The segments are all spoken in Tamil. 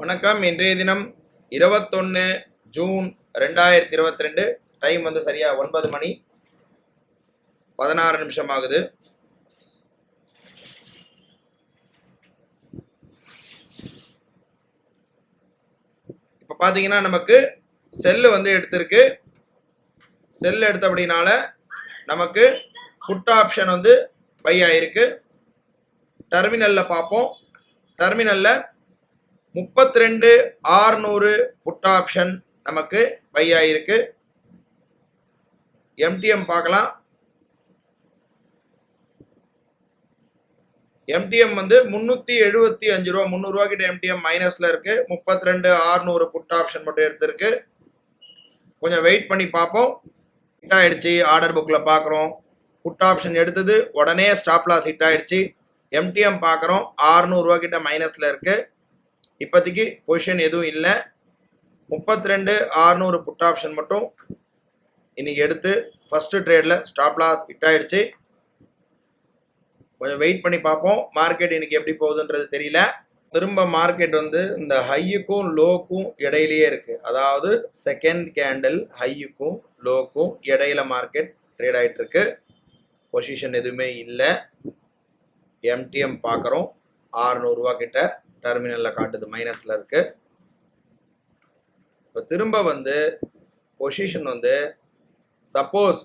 வணக்கம். இன்றைய தினம் 21 ஜூன் 2022. டைம் வந்து சரியா 9 மணி 16 நிமிஷம் ஆகுது. இப்போ பார்த்தீங்கன்னா நமக்கு செல்லு வந்து எடுத்திருக்கு. செல் எடுத்த அப்படினால நமக்கு புட் ஆப்ஷன் வந்து பை ஆயிருக்கு. டெர்மினலில் பார்ப்போம். டெர்மினலில் 32,600 புட் ஆப்ஷன் நமக்கு பை ஆயிருக்கு. எம்டிஎம் பார்க்கலாம். எம்டிஎம் வந்து 375 ரூபா, 300 ரூபா கிட்ட எம்டிஎம் மைனஸ்ல இருக்கு. 32,600 புட் ஆப்ஷன் மட்டும் எடுத்திருக்கு. கொஞ்சம் வெயிட் பண்ணி பார்ப்போம். ஹிட் ஆயிடுச்சு. ஆர்டர் புக்கில் பார்க்குறோம். புட் ஆப்ஷன் எடுத்தது உடனே ஸ்டாப் லாஸ் ஹிட் ஆயிடுச்சு. எம்டிஎம் பார்க்குறோம். 600 ரூபா கிட்ட மைனஸ்ல இருக்கு. இப்போதைக்கு பொசிஷன் எதுவும் இல்லை. 32,600 புட் ஆப்ஷன் மட்டும் இன்னைக்கு எடுத்து ஃபர்ஸ்ட் ட்ரேடில் ஸ்டாப் லாஸ் ஹிட் ஆயிடுச்சு. கொஞ்சம் வெயிட் பண்ணி பார்ப்போம். மார்க்கெட் இன்னைக்கு எப்படி போகுதுன்றது தெரியல. திரும்ப மார்க்கெட் வந்து இந்த ஹையுக்கும் லோக்கும் இடையிலேயே இருக்கு. அதாவது செகண்ட் கேண்டில் ஹையுக்கும் லோக்கும் இடையில மார்க்கெட் ட்ரேட் ஆகிட்டு இருக்கு. பொசிஷன் எதுவுமே இல்லை. எம்டிஎம் பார்க்குறோம். 600 ரூபா கிட்ட டெர்மினலில் காட்டுது, மைனஸில் இருக்கு. இப்போ திரும்ப வந்து பொசிஷன் வந்து சப்போஸ்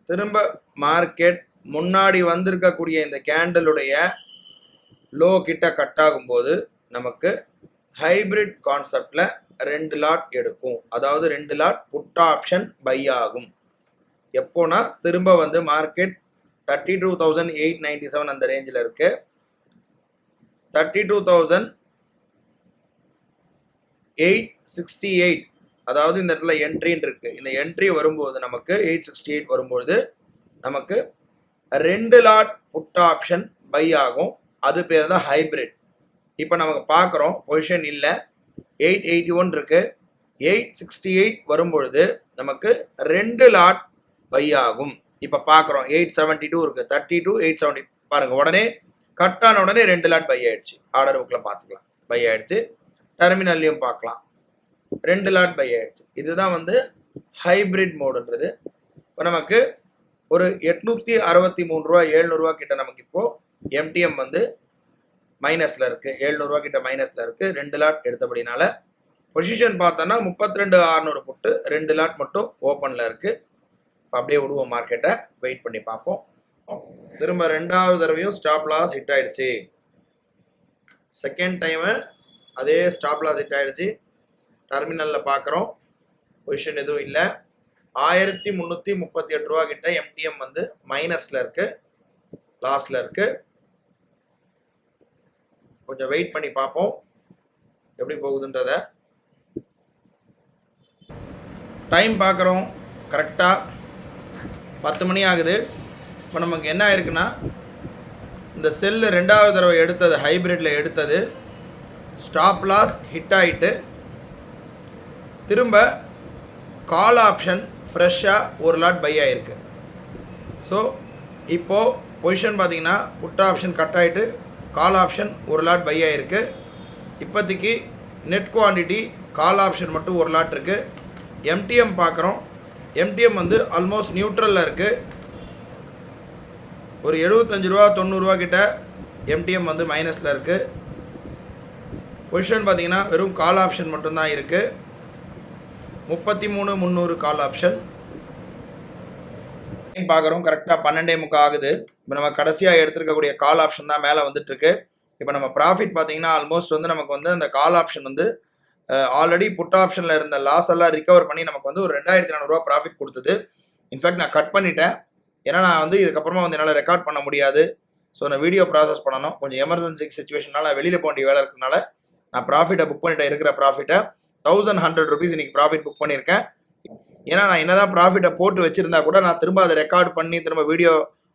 திரும்ப மார்க்கெட் முன்னாடி வந்திருக்கக்கூடிய இந்த கேண்டலுடைய லோ கிட்ட கட் ஆகும்போது நமக்கு ஹைபிரிட் கான்செப்டில் 2 லாட் எடுக்கும். அதாவது 2 லாட் புட் ஆப்ஷன் பை ஆகும். எப்போனா திரும்ப வந்து மார்க்கெட் 32,897 அந்த ரேஞ்சில் இருக்கு. 32,868 அதாவது இந்த இடத்துல என்ட்ரின்னு இருக்கு. இந்த என்ட்ரி வரும்போது நமக்கு 868 வரும்போது நமக்கு 2 லாட் புட் ஆப்ஷன் பை ஆகும். அது பேர் தான் ஹைபிரிட். இப்போ நமக்கு பார்க்குறோம் பொசிஷன் இல்லை. 881 இருக்கு. 868 வரும்பொழுது நமக்கு 2 லாட் பை ஆகும். இப்போ பார்க்குறோம் 872 இருக்கு. 32 870 பாருங்க. உடனே கட் ஆன உடனே 2 லாட் பை ஆயிடுச்சு. ஆர்டர் புக்கில் பார்த்துக்கலாம். பை ஆயிடுச்சு. டெர்மினல்லையும் பார்க்கலாம். 2 லாட் பை ஆயிடுச்சு. இதுதான் வந்து ஹைபிரிட் மோடுன்றது. இப்போ நமக்கு ஒரு 863 ரூபா 700 ரூபா கிட்ட நமக்கு இப்போ எம்டிஎம் வந்து மைனஸ்ல இருக்கு. 700 ரூபா கிட்ட மைனஸ்ல இருக்கு. 2 லாட் எடுத்தபடினால பொசிஷன் பார்த்தோன்னா 32,600 புட்டு 2 லாட் மட்டும் ஓப்பன்ல இருக்கு. அப்படியே விடுவோம் மார்க்கெட்டை. வெயிட் பண்ணி பார்ப்போம். திரும்ப ரெண்டாவது தடவையும் ஸ்டாப் லாஸ் ஹிட் ஆயிடுச்சு. செகண்ட் டைமு அதே ஸ்டாப் லாஸ் ஹிட் ஆயிடுச்சு. டெர்மினலில் பார்க்குறோம். பொசிஷன் எதுவும் இல்லை. 1,338 ரூபா கிட்ட எம்டிஎம் வந்து மைனஸில் இருக்கு, லாஸில் இருக்கு. கொஞ்சம் வெயிட் பண்ணி பார்ப்போம் எப்படி போகுதுன்றத. டைம் பார்க்குறோம். கரெக்டாக 10 மணி ஆகுது. இப்போ நமக்கு என்ன ஆயிருக்குன்னா இந்த செல்லு ரெண்டாவது தடவை எடுத்தது, ஹைபிரிட்டில் எடுத்தது ஸ்டாப் லாஸ் ஹிட் ஆகிட்டு திரும்ப கால் ஆப்ஷன் ஃப்ரெஷ்ஷாக 1 லாட் பை ஆகிருக்கு. ஸோ இப்போது பொசிஷன் பார்த்தீங்கன்னா புட் ஆப்ஷன் கட் ஆகிட்டு கால் ஆப்ஷன் 1 லாட் பை ஆகிருக்கு. இப்போதைக்கு நெட் குவான்டிட்டி கால் ஆப்ஷன் மட்டும் 1 லாட் இருக்குது. எம்டிஎம் பார்க்குறோம். எம்டிஎம் வந்து ஆல்மோஸ்ட் நியூட்ரலில் இருக்குது. ஒரு 75 ரூபா 90 ரூபா கிட்ட எம்டிஎம் வந்து மைனஸில் இருக்குது. பொசிஷன் பார்த்தீங்கன்னா வெறும் கால் ஆப்ஷன் மட்டும்தான் இருக்குது. 33,300 கால் ஆப்ஷன் பார்க்குறோம். கரெக்டாக 12:45 ஆகுது. இப்போ நம்ம கடைசியாக எடுத்துருக்கக்கூடிய கால் ஆப்ஷன் தான் மேலே வந்துட்டுருக்கு. இப்போ நம்ம ப்ராஃபிட் பார்த்தீங்கன்னா ஆல்மோஸ்ட் வந்து நமக்கு வந்து அந்த கால் ஆப்ஷன் வந்து ஆல்ரெடி புட் ஆப்ஷனில் இருந்த லாஸ் எல்லாம் ரிகவர் பண்ணி நமக்கு வந்து ஒரு 2,400 ரூபா ப்ராஃபிட் கொடுத்தது. இன்ஃபேக்ட் நான் கட் பண்ணிட்டேன். ஏன்னா நான் வந்து இதுக்கப்புறமா வந்து என்னால் ரெக்கார்ட் பண்ண முடியாது. ஸோ நான் வீடியோ ப்ராசஸ் பண்ணணும். கொஞ்சம் எமர்ஜென்சி சுச்சுவேஷனால நான் வெளியில் போக வேண்டிய வேலை இருக்கிறனால நான் ப்ராஃபிட்டை புக் பண்ணிட்டேன். இருக்கிற ப்ராஃபிட்டை 1,100 ருபீஸ் இன்னைக்கு ப்ராஃபிட் புக் பண்ணியிருக்கேன். ஏன்னா நான் என்னதான் ப்ராஃபிட்டை போட்டு வச்சிருந்தா கூட நான் திரும்ப அதை ரெக்கார்ட் பண்ணி திரும்ப வீடியோ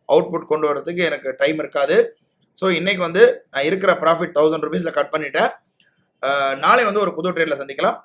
அவுட்புட் கொண்டு வரதுக்கு எனக்கு டைம் இருக்காது. ஸோ இன்னைக்கு வந்து நான் இருக்கிற ப்ராஃபிட் 1,000 ருபீஸில் கட் பண்ணிட்டேன். நாளை வந்து ஒரு புது ட்ரேடில் சந்திக்கலாம்.